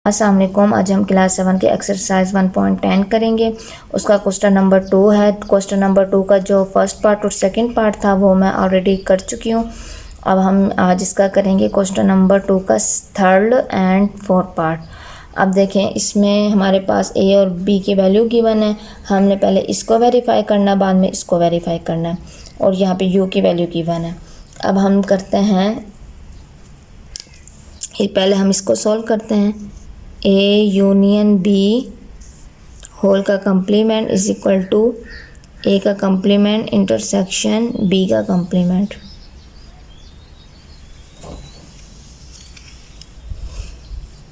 अस्सलाम वालेकुम। आज हम क्लास 7 के एक्सरसाइज 1.10 करेंगे। उसका क्वेश्चन नंबर 2 है। क्वेश्चन नंबर 2 का जो फर्स्ट पार्ट और सेकंड पार्ट था वो मैं ऑलरेडी कर चुकी हूँ। अब हम आज इसका करेंगे क्वेश्चन नंबर 2 का थर्ड एंड फोर्थ पार्ट। अब देखें, इसमें हमारे पास ए और बी की वैल्यू गिवन है। हमने पहले इसको वेरीफाई करना, बाद में इसको वेरीफाई करना है, और यहाँ पे यू की वैल्यू गिवन है। अब हम करते हैं, पहले हम इसको सॉल्व करते हैं। ए यूनियन बी होल का कंप्लीमेंट इज इक्वल टू ए का कंप्लीमेंट इंटरसेक्शन बी का कंप्लीमेंट।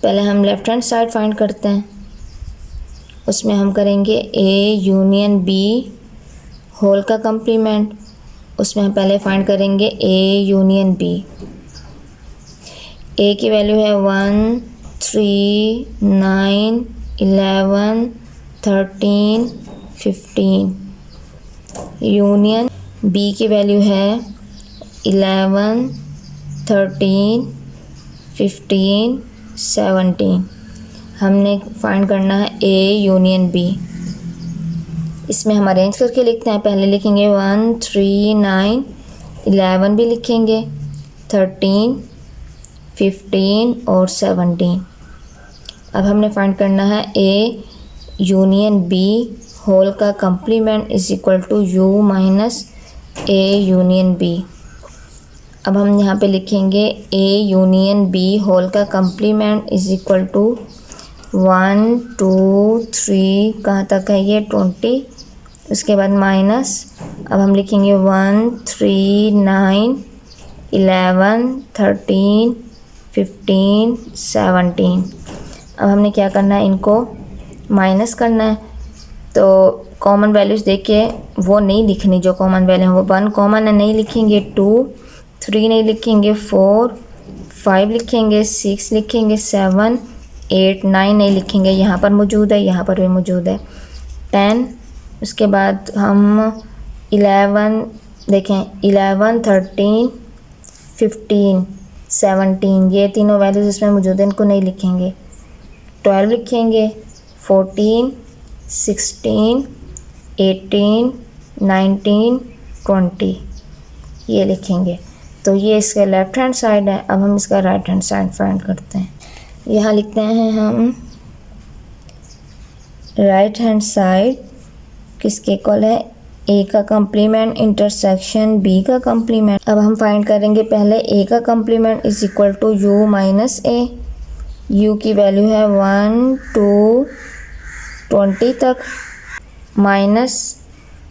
पहले हम लेफ्ट हैंड साइड फाइंड करते हैं। उसमें हम करेंगे ए यूनियन बी होल का कंप्लीमेंट। उसमें हम पहले फाइंड करेंगे ए यूनियन बी। ए की वैल्यू है 1 3 9 11 13 15। यूनियन बी की वैल्यू है 11 13 15 17। हमने फाइंड करना है ए यूनियन बी। इसमें हम अरेंज करके लिखते हैं। पहले लिखेंगे 1 3 9 11 भी लिखेंगे, 13 15 और 17। अब हमने फाइंड करना है ए यूनियन बी होल का complement is equal to U minus A union B. अब हम यहाँ पे लिखेंगे ए यूनियन बी होल का कंप्लीमेंट इज इक्वल टू 1 2 3 कहाँ तक है ये 20। उसके बाद माइनस, अब हम लिखेंगे 1 3 9 11 13 15 17। अब हमने क्या करना है, इनको माइनस करना है। तो कॉमन वैल्यूज़ देखिए, वो नहीं लिखनी जो कॉमन वैल्यू है। वो 1 कॉमन है, नहीं लिखेंगे। 2 3 नहीं लिखेंगे, 4 5 लिखेंगे, 6 लिखेंगे, 7 8 9 नहीं लिखेंगे। यहाँ पर मौजूद है, यहाँ पर भी मौजूद है 10। उसके बाद हम 11 देखें, 11 13 15 17, ये तीनों वैल्यूज़ इसमें मौजूद है, इनको नहीं लिखेंगे। 12 लिखेंगे, 14 16 18 19 20 ये लिखेंगे। तो ये इसका लेफ्ट हैंड साइड है। अब हम इसका राइट हैंड साइड फाइंड करते हैं। यहाँ लिखते हैं हम राइट हैंड साइड किसके इक्वल है, ए का कंप्लीमेंट इंटरसेक्शन बी का कंप्लीमेंट। अब हम फाइंड करेंगे पहले ए का complement is equal to U minus A. U की वैल्यू है 1 2 20 तक, माइनस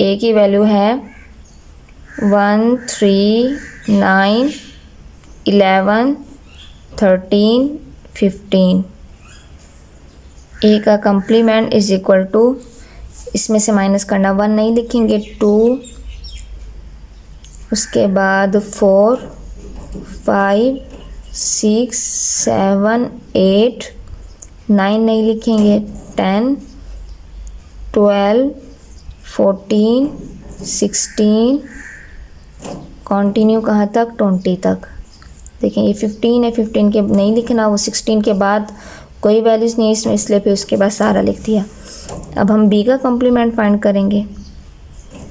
ए की वैल्यू है 1 3 9 11 13 15। ए का कंप्लीमेंट इज इक्वल टू, इसमें से माइनस करना, 1 नहीं लिखेंगे, 2, उसके बाद 4 5 6 7 8 9 नहीं लिखेंगे, 10 12 14 16 कंटिन्यू कहाँ तक 20 तक। देखें ये 15 है, 15 के नहीं लिखना, वो 16 के बाद कोई वैल्यूज़ नहीं है इसमें, इसलिए फिर उसके बाद सारा लिख दिया। अब हम बी का कॉम्प्लीमेंट फाइंड करेंगे।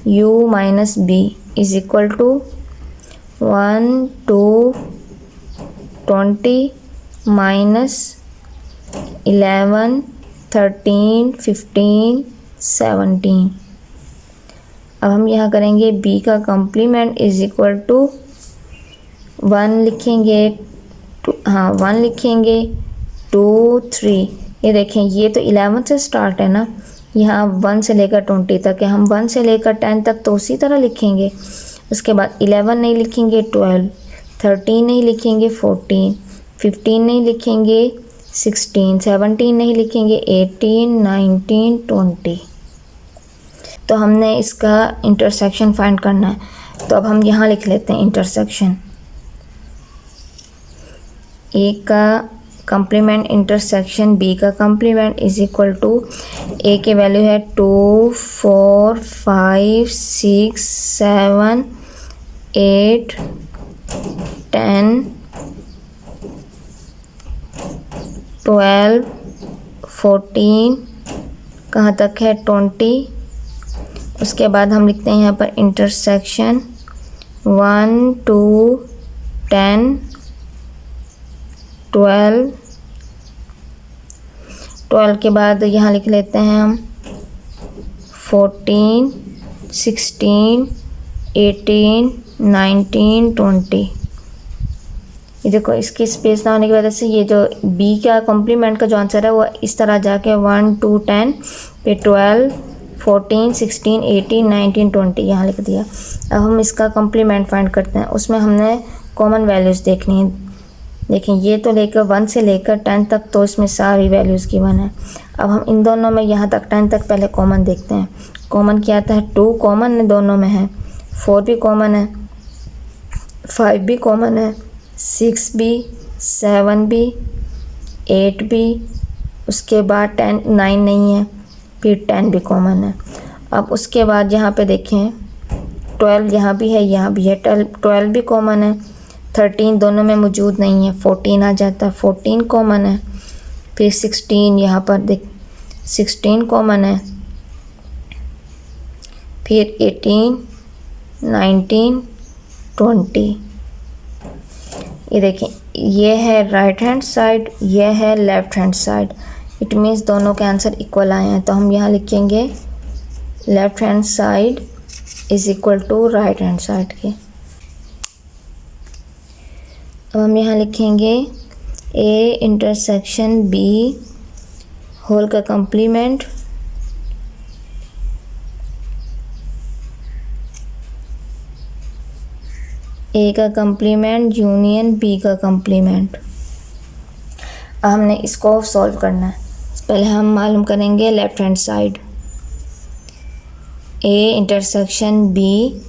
u minus B is equal to 1 2 20 minus 11 13 15 17। अब हम यहाँ करेंगे b का कॉम्प्लीमेंट इज इक्वल टू 1 लिखेंगे, 1 लिखेंगे, 2 3। ये देखें, ये तो 11 से स्टार्ट है ना, यहाँ 1 से लेकर 20 तक है। हम 1 से लेकर 10 तक तो उसी तरह लिखेंगे। उसके बाद 11 नहीं लिखेंगे, 12 13 नहीं लिखेंगे, 14 15 नहीं लिखेंगे, 16 17 नहीं लिखेंगे, 18 19 20। तो हमने इसका इंटरसेक्शन फाइंड करना है। तो अब हम यहाँ लिख लेते हैं इंटरसेक्शन। ए का कंप्लीमेंट इंटरसेक्शन बी का कंप्लीमेंट इज इक्वल टू, ए की वैल्यू है 2 4 5 6 7 8 10 12 14 कहाँ तक है 20। उसके बाद हम लिखते हैं यहाँ पर इंटरसेक्शन 1 2 10 12 12 के बाद यहाँ लिख लेते हैं हम 14 16 18 19 20। ये देखो इसकी स्पेस ना होने की वजह से ये जो बी का कॉम्प्लीमेंट का जो आंसर है वो इस तरह जाके 1 2 10 पे 12 14 16 18 19 20 यहाँ लिख दिया। अब हम इसका कॉम्प्लीमेंट फाइंड करते हैं। उसमें हमने कॉमन वैल्यूज़ देखनी है। देखें ये तो लेकर 1 से लेकर 10 तक तो इसमें सारी वैल्यूज़ गिवन है। अब हम इन दोनों में यहाँ तक 10 तक पहले कॉमन देखते हैं। कॉमन क्या आता है 2 कॉमन दोनों में है, 4 भी कॉमन है, 5 भी कॉमन है, 6 भी, 7 भी, 8 भी, उसके बाद 10 9 नहीं है, फिर 10 भी कॉमन है। अब उसके बाद यहाँ पे देखें 12 यहाँ भी है, यहाँ भी है, 12 भी कॉमन है, 13 दोनों में मौजूद नहीं है, 14 आ जाता है, 14 कॉमन है, फिर 16 यहाँ पर देख 16 कॉमन है, फिर 18 19 20। ये देखें ये है राइट हैंड साइड, ये है left hand side. It means दोनों के आंसर इक्वल आए हैं। तो हम यहाँ लिखेंगे left hand side is equal to right hand side के। अब हम यहाँ लिखेंगे ए इंटरसेक्शन बी होल का कम्प्लीमेंट ए का कम्प्लीमेंट यूनियन बी का कम्प्लीमेंट। अब हमने इसको सॉल्व करना है। पहले हम मालूम करेंगे left hand side A intersection B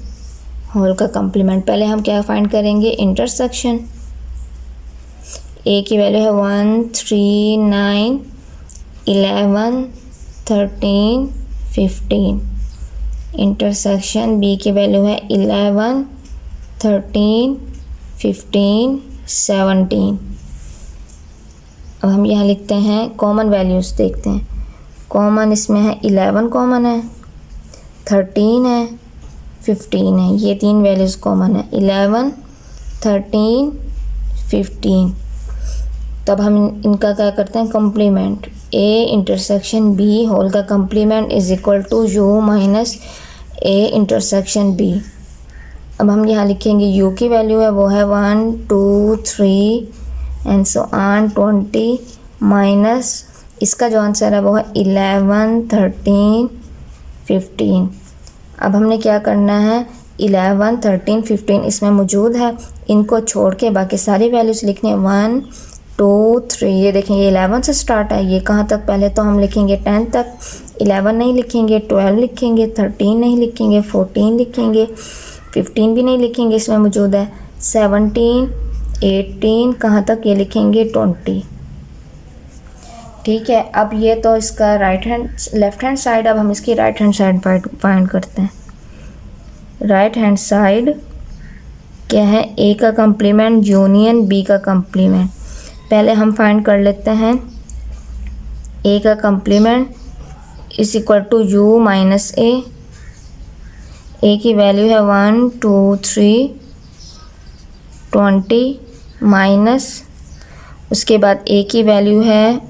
whole का कम्प्लीमेंट। पहले हम क्या फाइंड करेंगे इंटरसेक्शन। ए की वैल्यू है 1 3 9 11 13 15। इंटरसेक्शन बी की वैल्यू है 11 13 15 17। अब हम यहाँ लिखते हैं कॉमन वैल्यूज़ देखते हैं। कॉमन इसमें है 11 कॉमन है, 13 है, 15 है। ये 3 वैल्यूज़ कॉमन है 11 13 15। तब हम इनका क्या करते हैं complement. A intersection B whole का complement is equal to U minus A intersection B. अब हम यहाँ लिखेंगे u की वैल्यू है वो है 1 2 3 एंड सो ऑन 20 माइनस इसका जो आंसर है वो है 11 13 15। अब हमने क्या करना है 11 13 15 इसमें मौजूद है, इनको छोड़ के बाकी सारी वैल्यूज़ लिखनी है 1 2 3। ये देखें ये 11 से स्टार्ट है, ये कहाँ तक पहले तो हम लिखेंगे 10 तक, 11 नहीं लिखेंगे, 12 लिखेंगे, 13 नहीं लिखेंगे, 14 लिखेंगे, 15 भी नहीं लिखेंगे, इसमें मौजूद है 17 18 कहाँ तक ये लिखेंगे 20। ठीक है। अब ये तो इसका लेफ़्ट हैंड साइड। अब हम इसकी राइट हैंड साइड फाइंड करते हैं। राइट हैंड साइड क्या है ए का कम्प्लीमेंट यूनियन बी का कम्प्लीमेंट। पहले हम फाइंड कर लेते हैं ए का complement is equal to U minus A की वैल्यू है 1 2 3 20 माइनस उसके बाद ए की वैल्यू है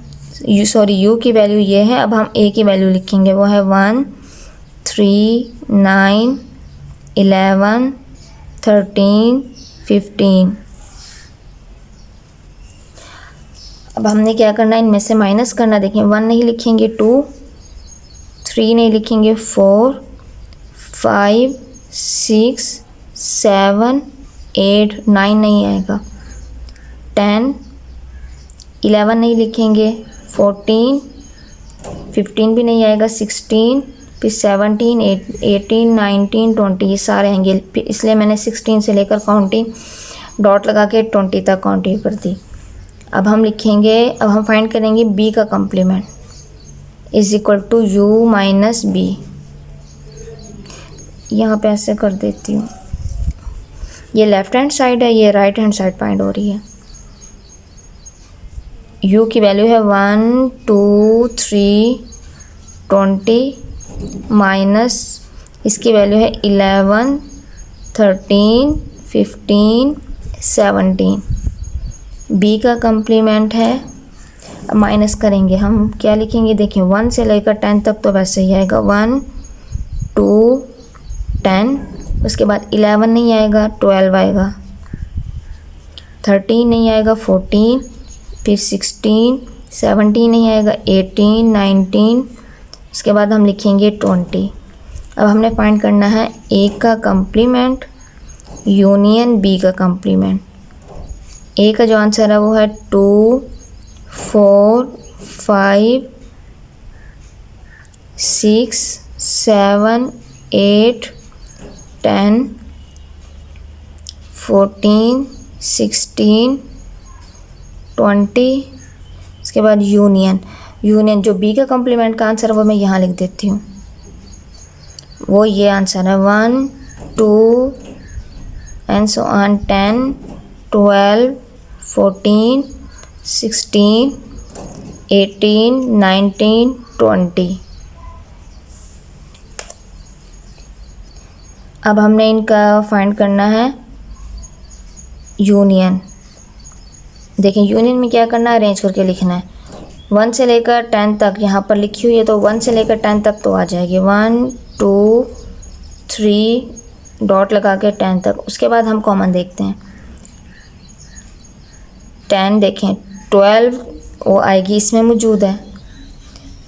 यू की वैल्यू ये है। अब हम ए की वैल्यू लिखेंगे वो है 1 3 9 11 13 15। अब हमने क्या करना है इनमें से माइनस करना। देखें 1 नहीं लिखेंगे 2 3 नहीं लिखेंगे 4 5 6 7 8 9 नहीं आएगा 10 11 नहीं लिखेंगे 14 15 भी नहीं आएगा 16 फिर 17 18 19 20 ये सारे आएंगे, इसलिए मैंने 16 से लेकर काउंटिंग डॉट लगा के 20 तक काउंटिंग कर दी। अब हम लिखेंगे, अब हम फाइंड करेंगे बी का complement is equal to U minus B. यहाँ पे ऐसे कर देती हूँ, ये लेफ़्ट हैंड साइड है, ये राइट हैंड साइड फाइंड हो रही है। u की वैल्यू है 1 2 3 20 माइनस इसकी वैल्यू है 11 13 15 17। b का कम्प्लीमेंट है। अब माइनस करेंगे हम, क्या लिखेंगे देखिए 1 से लेकर 10 तक तो वैसे ही आएगा 1 2 10, उसके बाद 11 नहीं आएगा 12 आएगा, 13 नहीं आएगा 14, फिर 16 17 नहीं आएगा 18 19, उसके बाद हम लिखेंगे 20। अब हमने फाइंड करना है ए का कम्प्लीमेंट यूनियन बी का कम्प्लीमेंट। ए का जो आंसर है वो है 2 4 5 6 7 8 10 14 16 20। उसके बाद यूनियन जो बी का कम्प्लीमेंट का आंसर है वो मैं यहाँ लिख देती हूँ, वो ये आंसर है 1 2 एंड सो ऑन 10 12 14 16 18 19 20। अब हमने इनका फाइंड करना है यूनियन। देखें यूनियन में क्या करना है, अरेंज करके लिखना है। 1 से लेकर 10 तक यहाँ पर लिखी हुई है तो 1 से लेकर 10 तक तो आ जाएगी 1 2 3 डॉट लगा के 10 तक। उसके बाद हम कॉमन देखते हैं 10 देखें 12 वो आएगी इसमें मौजूद है,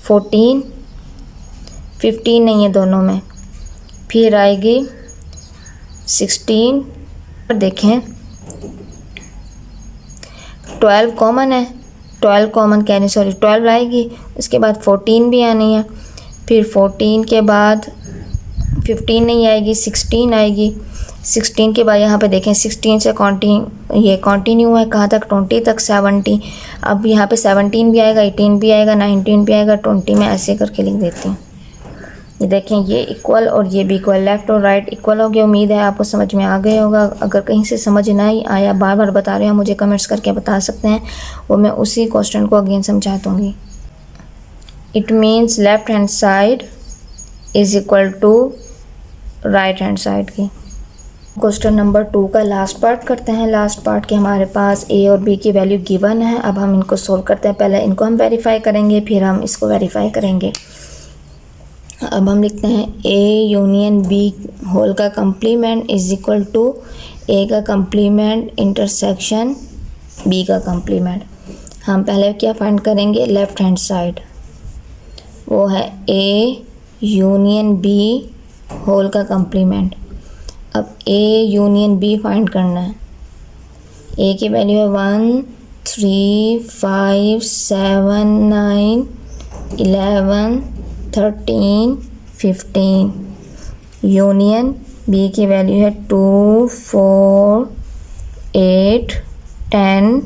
14 15 नहीं है दोनों में, फिर आएगी 16 पर देखें 12 कॉमन है, 12 कॉमन कह रही सॉरी 12 आएगी, उसके बाद 14 भी आनी है, फिर 14 के बाद 15 नहीं आएगी 16 आएगी, 16 के बाद यहाँ पे देखें 16 से कंटिन्यू है कहाँ तक 20 तक 70। अब यहाँ पे 17 भी आएगा 18 भी आएगा 19 भी आएगा 20 में ऐसे करके लिख देती हूँ। ये देखें ये इक्वल और ये भी इक्वल, लेफ़्ट और राइट इक्वल हो गया। उम्मीद है आपको समझ में आ गया होगा। अगर कहीं से समझ नहीं आया बार बार बता रहे हो मुझे कमेंट्स करके बता सकते हैं, वो मैं उसी क्वेश्चन को अगेन समझा दूँगी। It means left hand side is equal to right hand side की। क्वेश्चन नंबर 2 का लास्ट पार्ट करते हैं। लास्ट पार्ट के हमारे पास ए और बी की वैल्यू गिवन है। अब हम इनको सोल्व करते हैं। पहले इनको हम वेरीफाई करेंगे फिर हम इसको वेरीफाई करेंगे। अब हम लिखते हैं ए यूनियन बी होल का कम्प्लीमेंट इज इक्वल टू ए का कम्प्लीमेंट इंटरसेक्शन बी का कम्प्लीमेंट। हम पहले क्या फाइंड करेंगे, लेफ़्ट हैंड साइड, वो है ए यूनियन बी होल का कम्प्लीमेंट। अब ए यूनियन बी फाइंड करना है। ए की वैल्यू है 1 3 5 7 9 11 13 15। यूनियन बी की वैल्यू है 2 4 8 10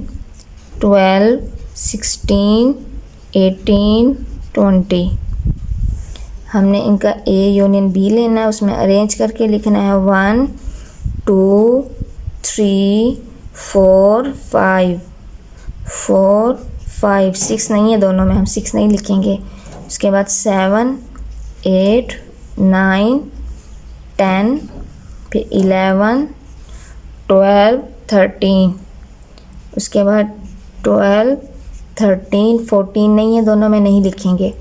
12 16 18 20। हमने इनका ए यूनियन बी लेना है, उसमें अरेंज करके लिखना है 1 2 3 4 5 4 5 6 नहीं है दोनों में, हम 6 नहीं लिखेंगे। उसके बाद 7 8 9 10 फिर 11 12 13। उसके बाद 12 13 14 नहीं है दोनों में, नहीं लिखेंगे।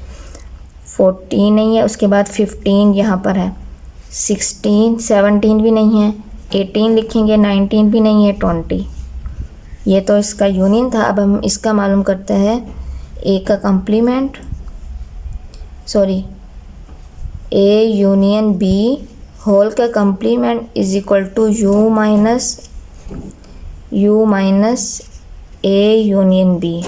14 नहीं है, उसके बाद 15 यहाँ पर है, 16 17 भी नहीं है, 18 लिखेंगे, 19 भी नहीं है, 20। ये तो इसका यूनियन था। अब हम इसका मालूम करते हैं ए का complement, sorry A union B whole का complement is equal to U minus A union B.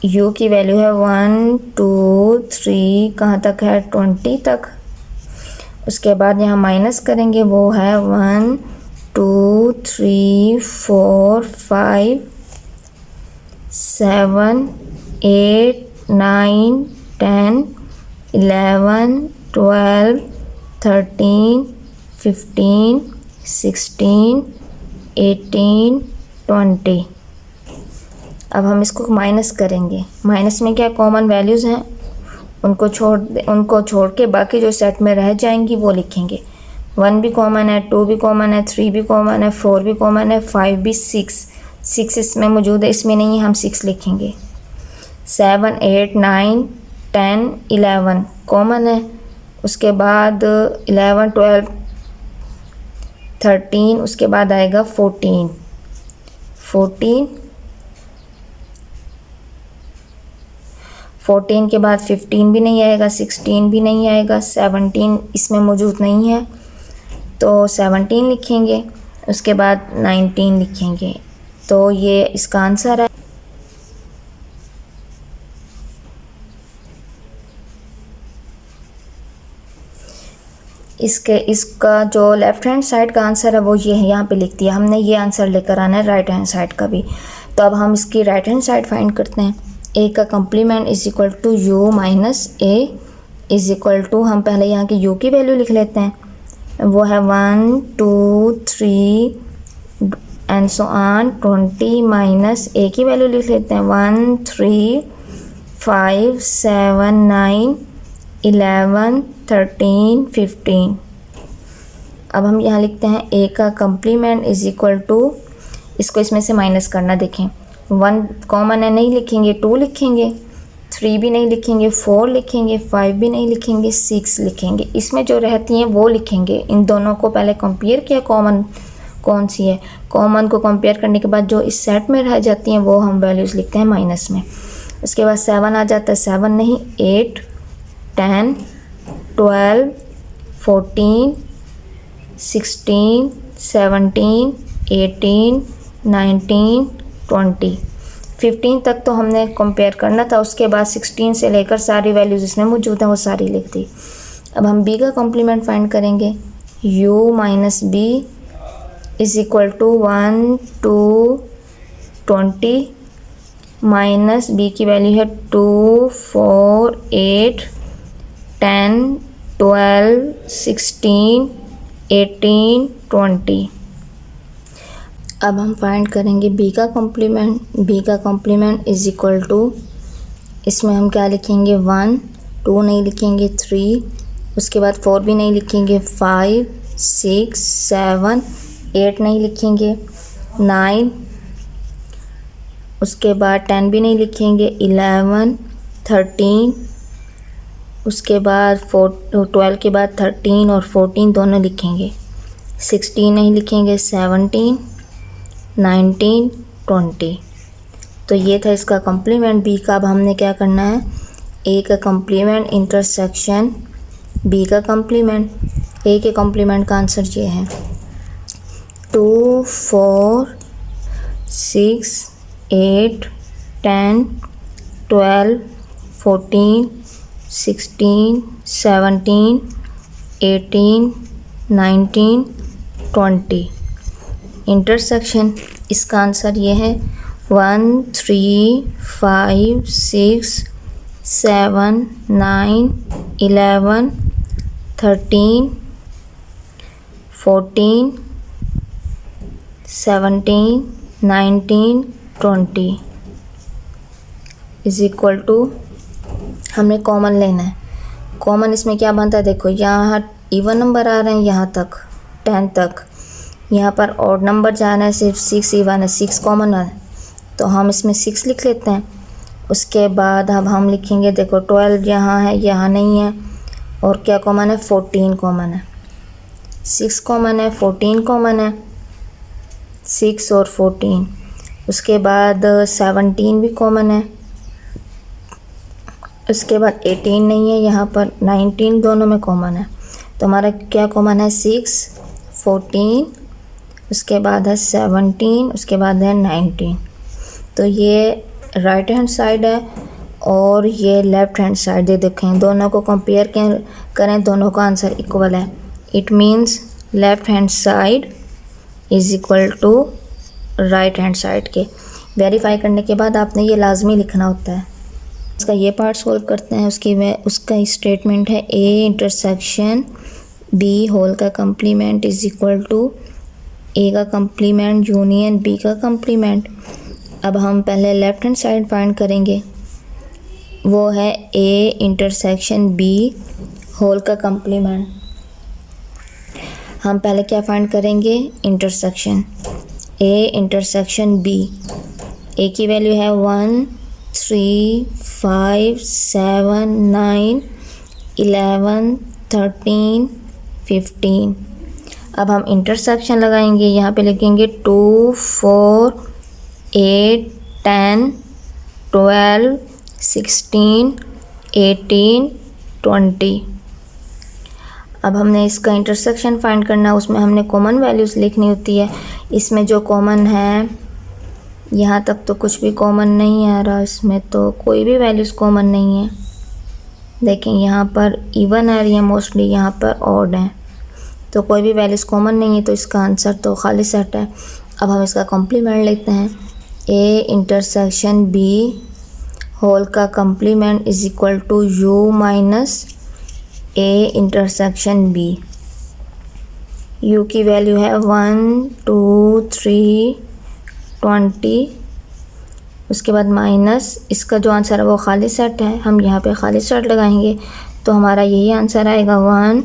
U की वैल्यू है 1 2 3 कहाँ तक है 20 तक। उसके बाद यहाँ माइनस करेंगे, वो है 1 2 3 4 5 7 8 9 10 11 12 13 15 16 18 20। अब हम इसको माइनस करेंगे। माइनस में क्या कॉमन वैल्यूज़ हैं, उनको छोड़ के बाकी जो सेट में रह जाएंगी वो लिखेंगे। 1 भी कॉमन है, 2 भी कॉमन है, 3 भी कॉमन है, 4 भी कॉमन है, 5 भी, 6 इसमें मौजूद है, इसमें नहीं है, हम 6 लिखेंगे। 7 8 9 10 11 कॉमन है। उसके बाद 11 12 13, उसके बाद आएगा 14 के बाद 15 भी नहीं आएगा, 16 भी नहीं आएगा, 17 इसमें मौजूद नहीं है तो 17 लिखेंगे। उसके बाद 19 लिखेंगे। तो ये इसका आंसर है। इसका जो लेफ़्ट हैंड साइड का आंसर है वो ये है, यहाँ पे लिख दिया हमने। ये आंसर लेकर आना है राइट हैंड साइड का भी। तो अब हम इसकी राइट हैंड साइड फाइंड करते हैं। ए का complement is equal to U minus A is equal to, हम पहले यहाँ की यू की वैल्यू लिख लेते हैं, वो है 1 2 3 and so on 20 minus A की वैल्यू लिख लेते हैं 1 3 5 7 9 11 13 15। अब हम यहाँ लिखते हैं ए का कम्प्लीमेंट इज इक्वल टू, इसको इसमें से माइनस करना। देखें 1 कॉमन है, नहीं लिखेंगे, 2 लिखेंगे, 3 भी नहीं लिखेंगे, 4 लिखेंगे, 5 भी नहीं लिखेंगे, 6 लिखेंगे। इसमें जो रहती हैं वो लिखेंगे। इन दोनों को पहले कंपेयर किया, कॉमन कौन सी है। कॉमन को कंपेयर करने के बाद जो इस सेट में रह जाती हैं वो हम वैल्यूज़ लिखते हैं माइनस में। उसके बाद 7 आ जाता है, 7 नहीं 8 10 12 14 16 17 18 19 20 15 तक तो हमने कंपेयर करना था। उसके बाद 16 से लेकर सारी वैल्यूज़ इसमें मौजूद हैं वो सारी लिख दी। अब हम बी का कॉम्प्लीमेंट फाइंड करेंगे। u minus B is equal to 1 2 20 minus B की वैल्यू है 2 4 8 10 12 16 18 20। अब हम फाइंड करेंगे बी का कॉम्प्लीमेंट। बी का कॉम्प्लीमेंट इज़ इक्वल टू, इसमें हम क्या लिखेंगे 1 2 नहीं लिखेंगे, 3, उसके बाद 4 भी नहीं लिखेंगे, 5 6 7 8 नहीं लिखेंगे, 9, उसके बाद 10 भी नहीं लिखेंगे, 11 13, उसके बाद 12 के बाद 13 और 14 दोनों लिखेंगे, 16 नहीं लिखेंगे, 17 19 20। तो ये था इसका कॉम्प्लीमेंट बी का। अब हमने क्या करना है, ए का कॉम्प्लीमेंट इंटरसेक्शन बी का कॉम्प्लीमेंट। ए के कॉम्प्लीमेंट का आंसर ये है 2 4 6 8 10 12 14 16 17 18 19 20। इंटरसेक्शन इसका आंसर ये है 1 3 5 6 7 9 11 13 14 17 19 20 इज़ इक्वल टू, हमने कॉमन लेना है। कॉमन इसमें क्या बनता है, देखो यहाँ इवन नंबर आ रहे हैं यहाँ तक 10 तक, यहाँ पर ऑड नंबर जा रहा है सिर्फ 6 इवन है, 6 कॉमन है तो हम इसमें 6 लिख लेते हैं। उसके बाद अब हम लिखेंगे, देखो 12 यहाँ है, यहाँ नहीं है, और क्या कॉमन है 14 कॉमन है, 6 कॉमन है, 14 कॉमन है, 6 और 14। उसके बाद 17 भी कॉमन है, उसके बाद 18 नहीं है यहाँ पर, 19 दोनों में कॉमन है। तो हमारा क्या कॉमन है 6 14, उसके बाद है 17, उसके बाद है 19। तो ये राइट हैंड साइड है और ये लेफ़्ट हैंड साइड है। देखें दोनों को कंपेयर करें, दोनों का आंसर इक्वल है। It means left hand side is equal to right hand side के। वेरीफाई करने के बाद आपने ये लाजमी लिखना होता है। इसका ये पार्ट सोल्व करते हैं। उसका स्टेटमेंट है ए इंटरसेक्शन बी होल का कम्प्लीमेंट इज़ इक्वल टू ए का कम्प्लीमेंट यूनियन बी का कम्प्लीमेंट। अब हम पहले लेफ्ट हैंड साइड फाइंड करेंगे, वो है ए इंटरसेक्शन बी होल का कम्प्लीमेंट। हम पहले क्या फाइंड करेंगे, इंटरसेक्शन ए इंटरसेक्शन बी। ए की वैल्यू है 1 3 5 7 9 11 13 15। अब हम इंटरसेक्शन लगाएंगे, यहाँ पे लिखेंगे 2 4 8 10 12 16 18 20। अब हमने इसका इंटरसेक्शन फाइंड करना है, उसमें हमने कॉमन वैल्यूज़ लिखनी होती है। इसमें जो कॉमन है, यहाँ तक तो कुछ भी कॉमन नहीं आ रहा, इसमें तो कोई भी वैल्यूज़ कॉमन नहीं है। देखें यहाँ पर इवन आ रही है मोस्टली, यहाँ पर ऑड है, तो कोई भी वैल्यूज़ कॉमन नहीं है, तो इसका आंसर तो खाली सेट है। अब हम इसका कॉम्प्लीमेंट लेते हैं, ए इंटरसेक्शन बी होल का complement is equal to U minus A intersection B. U की वैल्यू है 1 2 3 20, उसके बाद माइनस इसका जो आंसर है वो खाली सेट है, हम यहाँ पे खाली सेट लगाएंगे तो हमारा यही आंसर आएगा 1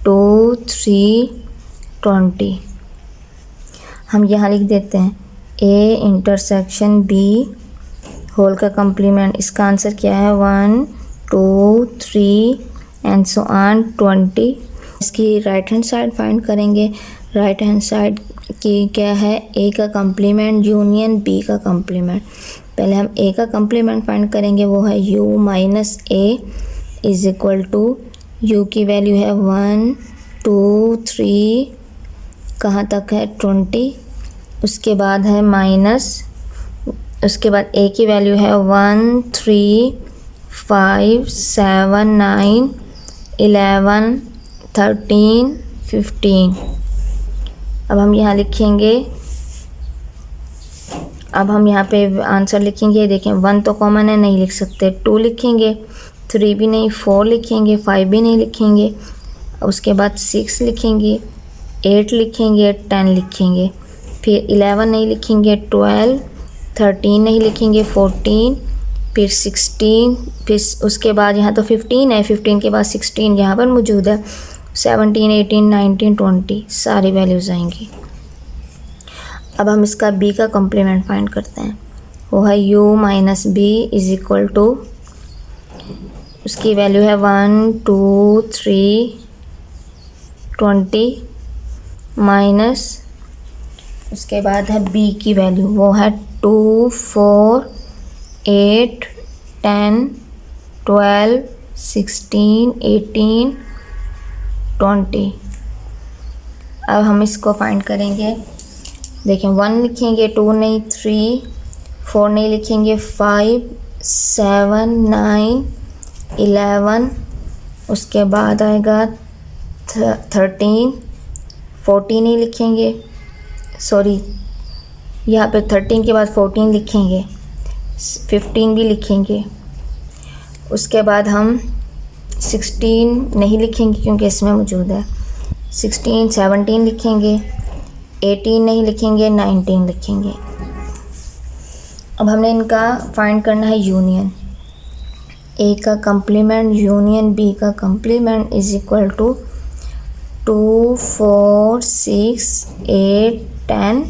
2 3 20। हम यहाँ लिख देते हैं ए इंटरसेक्शन बी होल का कम्प्लीमेंट, इसका आंसर क्या है 1 2 3 एंड सो ऑन 20। इसकी राइट हैंड साइड फाइंड करेंगे। राइट हैंड साइड की क्या है, ए का कम्प्लीमेंट यूनियन बी का कम्प्लीमेंट। पहले हम ए का कम्प्लीमेंट फाइंड करेंगे, वो है U minus A is equal to, U की वैल्यू है 1 2 3 कहाँ तक है 20, उसके बाद है माइनस, उसके बाद ए की वैल्यू है 1 3 5 7 9 11 13 15। अब हम यहाँ लिखेंगे, अब हम यहाँ पे आंसर लिखेंगे। देखें 1 तो कॉमन है, नहीं लिख सकते, 2 लिखेंगे, 3 भी नहीं, 4 लिखेंगे, 5 भी नहीं लिखेंगे, उसके बाद 6 लिखेंगे, 8 लिखेंगे, 10 लिखेंगे, फिर 11 नहीं लिखेंगे, 12 13 नहीं लिखेंगे, 14 फिर 16, फिर उसके बाद यहाँ तो 15 है, 15 के बाद 16 यहाँ पर मौजूद है, 17 18 19 20 सारी वैल्यूज़ आएंगी। अब हम इसका बी का कॉम्प्लीमेंट फाइंड करते हैं, वो है u minus B is equal to, उसकी वैल्यू है 1 2 3 20 माइनस, उसके बाद है b की वैल्यू, वो है 2 4 8 10 12 16 18 20। अब हम इसको फाइंड करेंगे। देखें 1 लिखेंगे, 2 नहीं, 3 4 नहीं लिखेंगे, 5 7 9 11, उसके बाद आएगा 13 14 नहीं लिखेंगे, सॉरी यहाँ पे 13 के बाद 14 लिखेंगे, 15 भी लिखेंगे, उसके बाद हम 16 नहीं लिखेंगे क्योंकि इसमें मौजूद है, 16 17 लिखेंगे, 18 नहीं लिखेंगे, 19 लिखेंगे। अब हमने इनका फाइंड करना है यूनियन, ए का कम्प्लीमेंट यूनियन बी का complement is equal to 2 4 6 8 10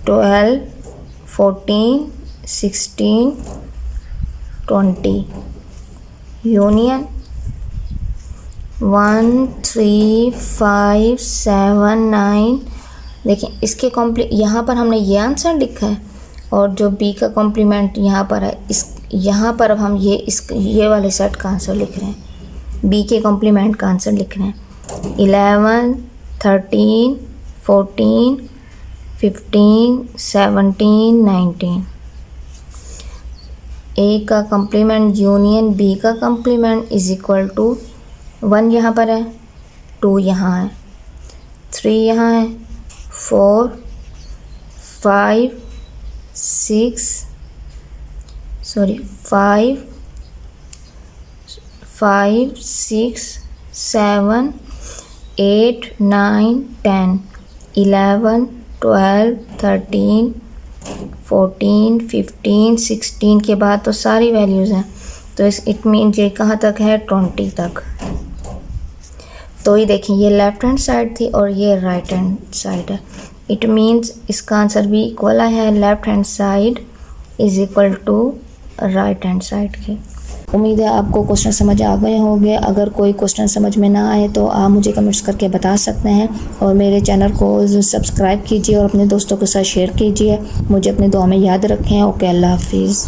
12 14 16 20। Union 1 3 5 7 9। देखिए इसके यहाँ पर हमने ये आंसर लिखा है और जो बी का कॉम्प्लीमेंट यहाँ पर है, इस यहाँ पर अब हम ये वाले सेट का आंसर लिख रहे हैं, बी के कॉम्प्लीमेंट का आंसर लिख रहे हैं। 11 13 14 15 17 19। ए का कम्प्लीमेंट यूनियन बी का कम्प्लीमेंट इज इक्वल टू 1 यहाँ पर है, 2 यहाँ है, 3 यहाँ है, 4 5 6 7 8 9 10 11 12 13 14, 15, 16 के बाद तो सारी वैल्यूज़ हैं, तो इट मीन ये कहाँ तक है 20 तक। तो ये देखें ये लेफ़्ट हैंड साइड थी और ये राइट हैंड साइड है। इट मीन्स इसका आंसर भी इक्वल है, left hand side is equal to right hand side के। उम्मीद है आपको क्वेश्चन समझ आ गए होंगे। अगर कोई क्वेश्चन समझ में ना आए तो आप मुझे कमेंट्स करके बता सकते हैं और मेरे चैनल को सब्सक्राइब कीजिए और अपने दोस्तों के साथ शेयर कीजिए। मुझे अपनी दुआ में याद रखें। ओके, अल्लाह हाफिज़।